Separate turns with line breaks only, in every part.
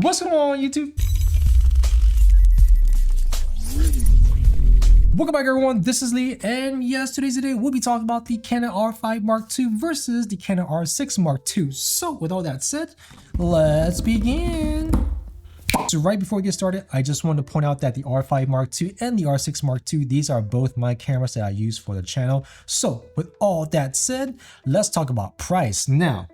What's going on, YouTube? Welcome back, everyone. This is Lee, and yes, today's the day we'll be talking about the Canon R5 Mark II versus the Canon R6 Mark II. So with all that said, let's begin. So right before we get started, I just wanted to point out that the R5 Mark II and the R6 Mark II, these are both my cameras that I use for the channel. So with all that said, let's talk about price. Now,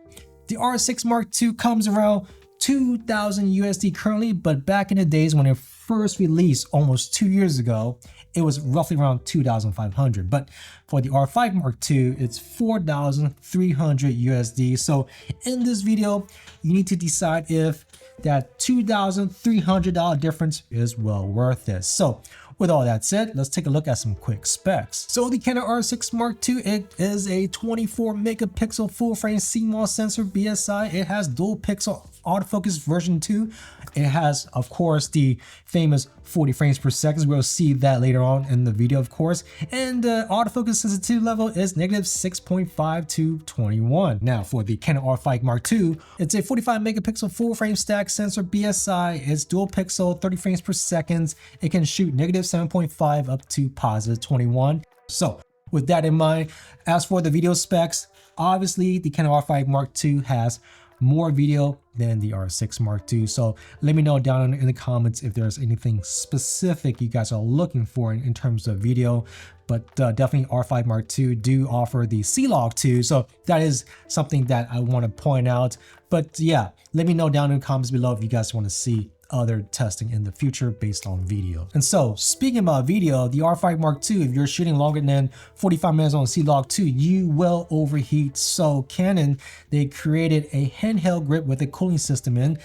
the R6 Mark II comes around 2,000 USD currently, but back in the days when it first released almost 2 years ago, it was roughly around 2,500. But for the R5 Mark II, it's 4,300 USD. So in this video, you need to decide if that $2,300 difference is well worth it. So with all that said, let's take a look at some quick specs. So the Canon R6 Mark II, it is a 24 megapixel full frame CMOS sensor BSI. It has dual pixel autofocus version 2. It has, of course, the famous 40 frames per second. We'll see that later on in the video, of course. And the autofocus sensitivity level is -6.5 to 21. Now, for the Canon R5 Mark II, it's a 45 megapixel full frame stack sensor BSI. It's dual pixel, 30 frames per second. It can shoot -7.5 up to +21. So with that in mind, as for the video specs, obviously the Canon R5 Mark II has more video than the R6 Mark II. So let me know down in the comments if there's anything specific you guys are looking for in terms of video. But definitely R5 Mark II do offer the C-Log 2. So that is something that I want to point out. But yeah, let me know down in the comments below if you guys want to see other testing in the future based on video. And so speaking about video, the R5 Mark II, if you're shooting longer than 45 minutes on C-Log 2, you will overheat. So Canon, they created a handheld grip with a cooling system in,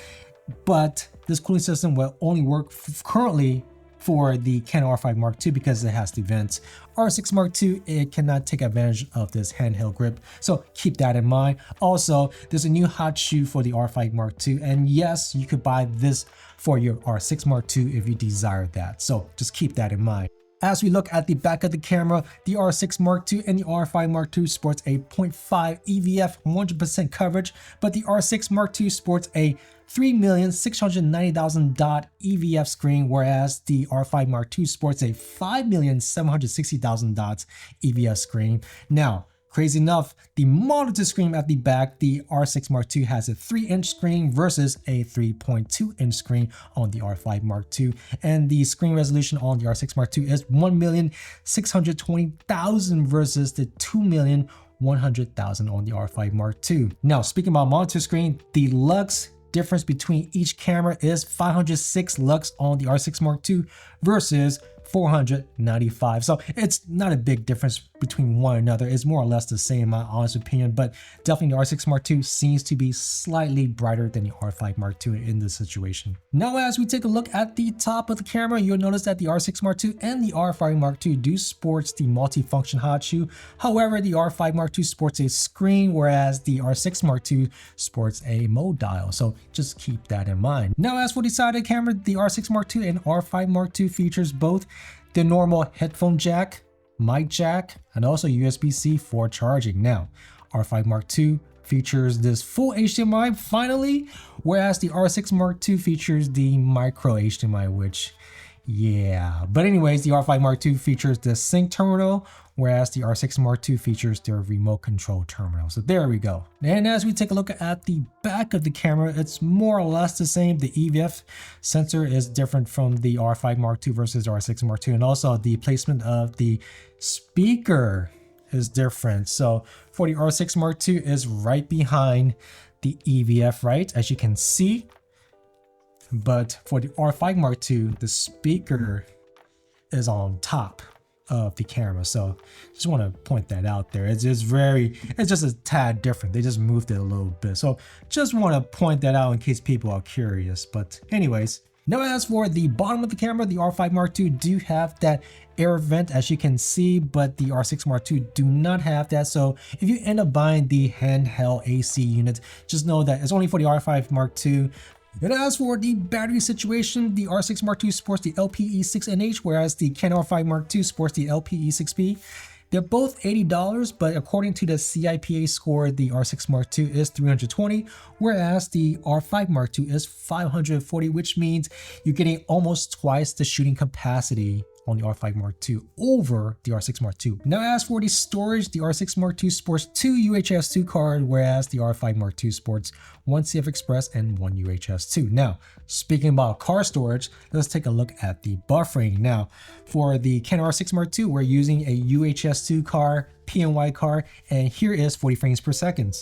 but this cooling system will only work currently for the Canon R5 Mark II because it has the vents. R6 Mark II, it cannot take advantage of this handheld grip, so keep that in mind. Also, there's a new hot shoe for the R5 Mark II, and yes, you could buy this for your R6 Mark II if you desire that, so just keep that in mind. As we look at the back of the camera, the R6 Mark II and the R5 Mark II sports a 0.5 EVF 100% coverage, but the R6 Mark II sports a 3,690,000 dot EVF screen, whereas the R5 Mark II sports a 5,760,000 dots EVF screen. Now, crazy enough, the monitor screen at the back, the R6 Mark II has a 3-inch screen versus a 3.2-inch screen on the R5 Mark II. And the screen resolution on the R6 Mark II is 1,620,000 versus the 2,100,000 on the R5 Mark II. Now, speaking about monitor screen, the lux difference between each camera is 506 lux on the R6 Mark II versus 495. So it's not a big difference between one another. It's more or less the same in my honest opinion, but definitely the R6 Mark II seems to be slightly brighter than the R5 Mark II in this situation. Now, as we take a look at the top of the camera, you'll notice that the R6 Mark II and the R5 Mark II do sports the multi-function hot shoe. However, the R5 Mark II sports a screen, whereas the R6 Mark II sports a mode dial. So just keep that in mind. Now, as for the side of the camera, the R6 Mark II and R5 Mark II features both the normal headphone jack, mic jack, and also USB-C for charging. Now, R5 Mark II features this full HDMI finally, whereas the R6 Mark II features the micro HDMI, which, yeah. But anyways, the R5 Mark II features the sync terminal, whereas the R6 Mark II features their remote control terminal. So there we go. And as we take a look at the back of the camera, it's more or less the same. The EVF sensor is different from the R5 Mark II versus R6 Mark II. And also the placement of the speaker is different. So for the R6 Mark II is right behind the EVF, right? As you can see. But for the R5 Mark II, the speaker is on top of the camera. So just want to point that out there. It's just a tad different. They just moved it a little bit. So just want to point that out in case people are curious. But anyways, now as for the bottom of the camera, the R5 Mark II do have that air vent, as you can see, but the R6 Mark II do not have that. So if you end up buying the handheld AC unit, just know that it's only for the R5 Mark II. And as for the battery situation, the R6 Mark II sports the LPE6NH, whereas the Canon R5 Mark II sports the LPE6P. They're both $80, but according to the CIPA score, the R6 Mark II is 320, whereas the R5 Mark II is 540, which means you're getting almost twice the shooting capacity on the R5 Mark II over the R6 Mark II. Now, as for the storage, the R6 Mark II sports 2 UHS 2 cards, whereas the R5 Mark II sports 1 CF Express and 1 UHS 2. Now, speaking about card storage, let's take a look at the buffering. Now, for the Canon R6 Mark II, we're using a UHS 2 card, PNY card, and here is 40 frames per second.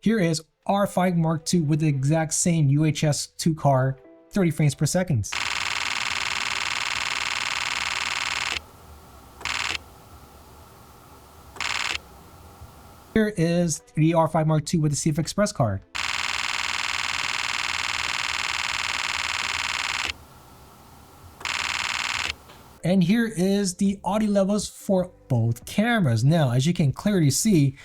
Here is R5 Mark II with the exact same UHS 2 card, 30 frames per second. Here is the R5 Mark II with the CF Express card. And here is the audio levels for both cameras. Now, as you can clearly see,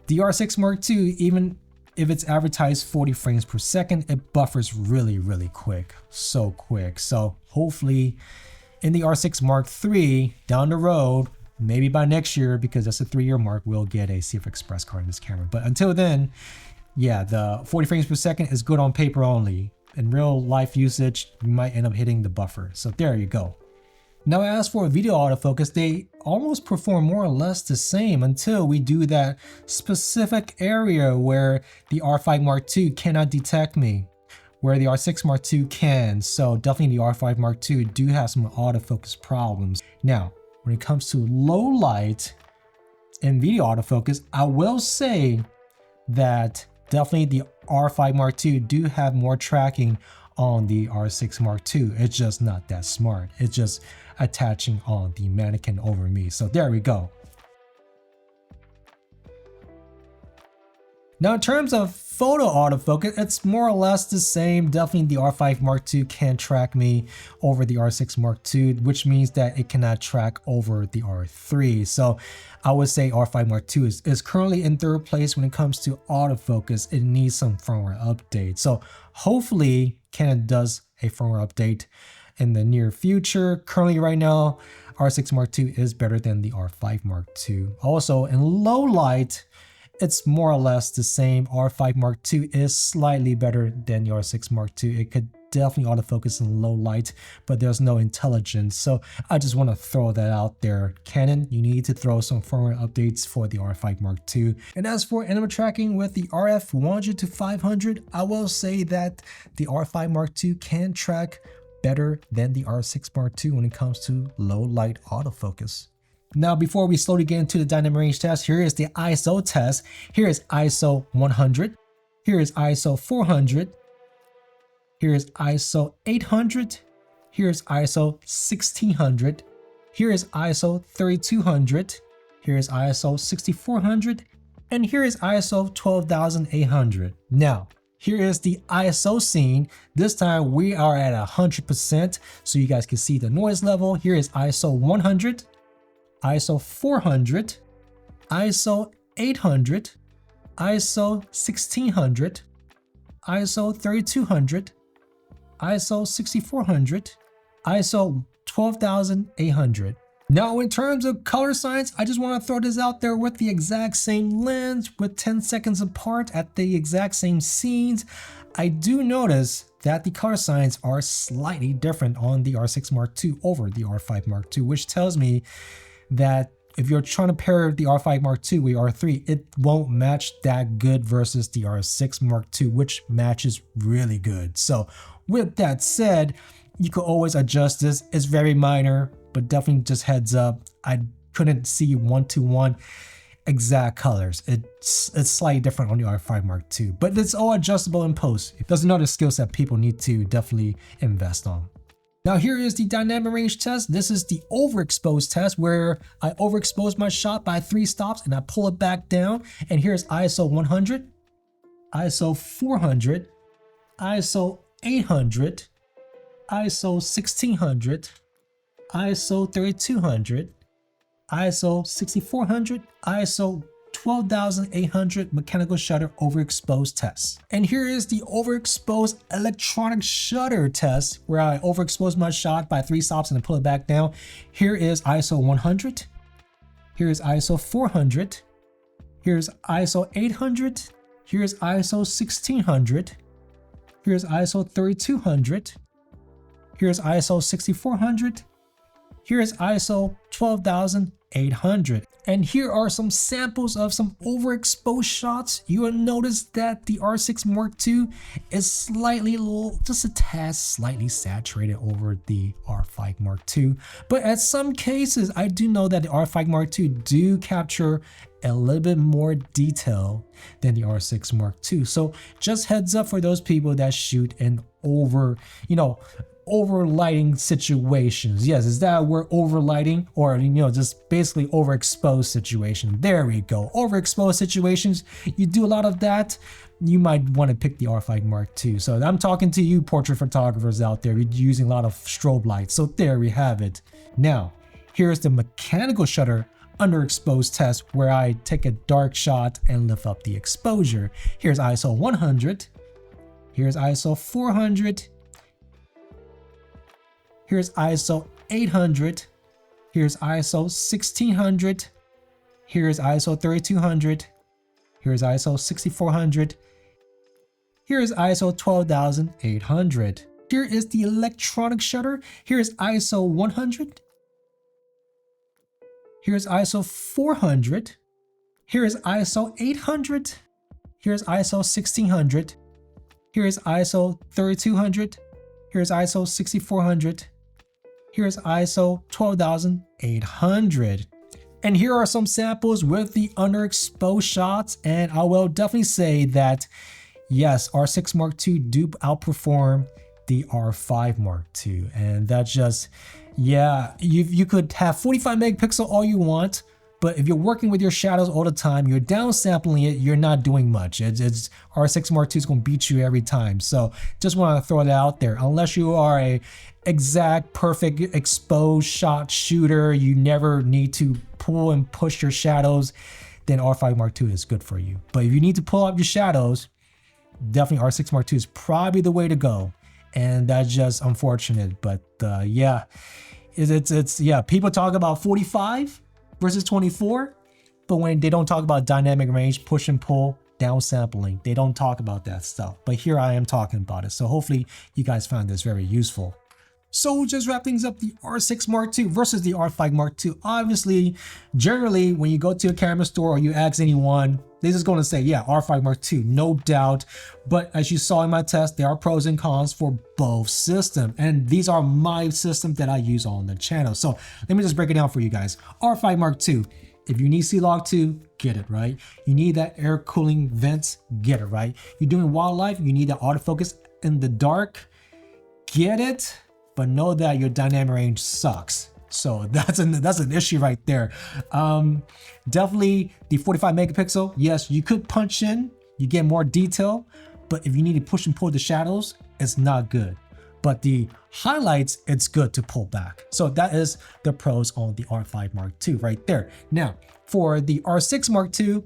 the R6 Mark II, even if it's advertised 40 frames per second, it buffers really quick, so quick. So hopefully in the R6 Mark III down the road, maybe by next year, because that's a 3-year mark, we'll get a CF Express card in this camera. But until then, yeah, the 40 frames per second is good on paper only. In real life usage, you might end up hitting the buffer. So there you go. Now, as for video autofocus, they almost perform more or less the same until we do that specific area where the R5 Mark II cannot detect me, where the R6 Mark II can. So definitely the R5 Mark II do have some autofocus problems. Now, when it comes to low light and video autofocus, I will say that definitely the R5 Mark II do have more tracking on the R6 Mark II. It's just not that smart. It's just attaching on the mannequin over me. So there we go. Now, in terms of photo autofocus, it's more or less the same. Definitely the R5 Mark II can track me over the R6 Mark II, which means that it cannot track over the R3. So I would say R5 Mark II is currently in 3rd place when it comes to autofocus. It needs some firmware update. So hopefully Canon does a firmware update in the near future. Currently right now, R6 Mark II is better than the R5 Mark II. Also, in low light, it's more or less the same. R5 Mark II is slightly better than the R6 Mark II. It could definitely autofocus in low light, but there's no intelligence. So I just want to throw that out there. Canon, you need to throw some firmware updates for the R5 Mark II. And as for animal tracking with the RF 100 to 500, I will say that the R5 Mark II can track better than the R6 Mark II when it comes to low light autofocus. Now, before we slowly get into the dynamic range test, here is the ISO test. Here is ISO 100. Here is ISO 400. Here is ISO 800. Here is ISO 1600. Here is ISO 3200. Here is ISO 6400. And here is ISO 12800. Now, here is the ISO scene. This time we are at 100%, so you guys can see the noise level. Here is ISO 100. ISO 400, ISO 800, ISO 1600, ISO 3200, ISO 6400, ISO 12800. Now, in terms of color science, I just want to throw this out there with the exact same lens, with 10 seconds apart at the exact same scenes. I do notice that the color science are slightly different on the R6 Mark II over the R5 Mark II, which tells me that if you're trying to pair the R5 Mark II with R3, it won't match that good versus the R6 Mark II, which matches really good. So with that said, you could always adjust this. It's very minor, but definitely just heads up. I couldn't see one-to-one exact colors. It's slightly different on the R5 Mark II, but it's all adjustable in post. That's another skill set people need to definitely invest on. Now, here is the dynamic range test. This is the overexposed test where I overexpose my shot by 3 stops and I pull it back down. And here's ISO 100, ISO 400, ISO 800, ISO 1600, ISO 3200, ISO 6400, ISO 12,800 mechanical shutter overexposed test. And here is the overexposed electronic shutter test where I overexpose my shot by 3 stops and then pull it back down. Here is ISO 100. Here is ISO 400. Here's ISO 800. Here's ISO 1600. Here's ISO 3200. Here's ISO 6400. Here's ISO 12,800. And here are some samples of some overexposed shots. You will notice that the R6 Mark II is slightly, just a tad slightly saturated over the R5 Mark II. But at some cases, I do know that the R5 Mark II do capture a little bit more detail than the R6 Mark II. So just heads up for those people that shoot in overlighting situations. Yes, is that word, overlighting, or just basically overexposed situation? There we go. Overexposed situations, you do a lot of that, you might want to pick the R5 Mark II. So I'm talking to you portrait photographers out there, you're using a lot of strobe lights. So there we have it. Now, here's the mechanical shutter underexposed test where I take a dark shot and lift up the exposure. Here's ISO 100. Here's ISO 400. Here's ISO 800. Here's ISO 1600. Here's ISO 3200. Here's ISO 6400. Here's ISO 12,800. Here is the electronic shutter. Here's ISO 100. Here's ISO 400. Here's ISO 800. Here's ISO 1600. Here's ISO 3200. Here's ISO 6400. Here's ISO 12,800. And here are some samples with the underexposed shots. And I will definitely say that, yes, R6 Mark II do outperform the R5 Mark II. And that's just, yeah, you could have 45 megapixel all you want, but if you're working with your shadows all the time, you're downsampling it, you're not doing much. It's R6 Mark II is going to beat you every time. So just want to throw that out there. Unless you are a exact perfect exposed shot shooter, you never need to pull and push your shadows, then R5 Mark II is good for you. But if you need to pull up your shadows, definitely R6 Mark II is probably the way to go. And that's just unfortunate. But yeah, yeah, people talk about 45 versus 24, but when they don't talk about dynamic range, push and pull, downsampling, they don't talk about that stuff. But here I am talking about it. So hopefully you guys found this very useful. So just wrap things up, the R6 Mark II versus the R5 Mark II. Obviously, generally, when you go to a camera store or you ask anyone, they're just going to say, yeah, R5 Mark II, no doubt. But as you saw in my test, there are pros and cons for both systems. And these are my systems that I use on the channel. So let me just break it down for you guys. R5 Mark II, if you need C-Log 2, get it, right? You need that air cooling vents, get it, right? You're doing wildlife, you need that autofocus in the dark, get it? But know that your dynamic range sucks. So that's an issue right there. Definitely the 45 megapixel. Yes, you could punch in, you get more detail, but if you need to push and pull the shadows, it's not good. But the highlights, it's good to pull back. So that is the pros on the R5 Mark II right there. Now, for the R6 Mark II,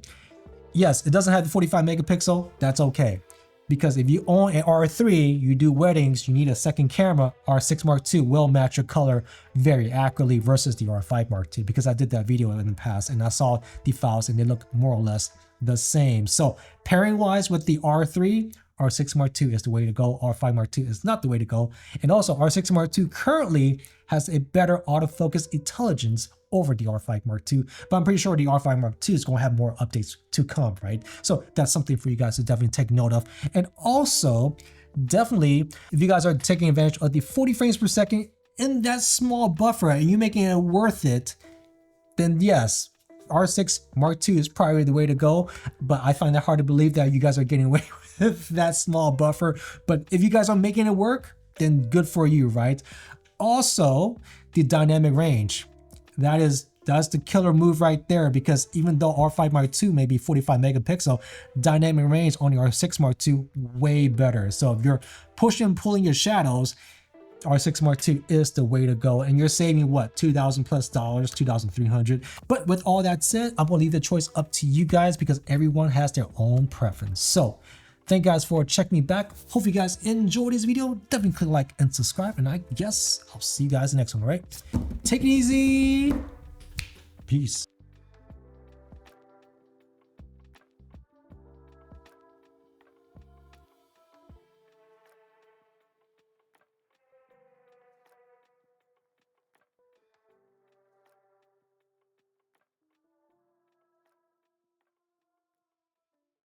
yes, it doesn't have the 45 megapixel. That's okay. Because if you own an R3, you do weddings, you need a second camera, R6 Mark II will match your color very accurately versus the R5 Mark II, because I did that video in the past and I saw the files and they look more or less the same. So pairing wise with the R3, R6 Mark II is the way to go. R5 Mark II is not the way to go. And also R6 Mark II currently has a better autofocus intelligence over the R5 Mark II, but I'm pretty sure the R5 Mark II is going to have more updates to come, right? So that's something for you guys to definitely take note of. And also, definitely, if you guys are taking advantage of the 40 frames per second in that small buffer and you're making it worth it, then yes, R6 Mark II is probably the way to go. But I find it hard to believe that you guys are getting away with that small buffer. But if you guys are making it work, then good for you, right? Also, the dynamic range. That's the killer move right there, because even though R5 Mark II may be 45 megapixel, dynamic range on the R6 Mark II way better. So if you're pushing and pulling your shadows, R6 Mark II is the way to go, and you're saving what, $2,000 plus, $2,300. But with all that said, I'm gonna leave the choice up to you guys because everyone has their own preference. So thank you guys for checking me back. Hope you guys enjoyed this video. Definitely click like and subscribe, and I guess I'll see you guys in the next one. All right, take it easy. Peace.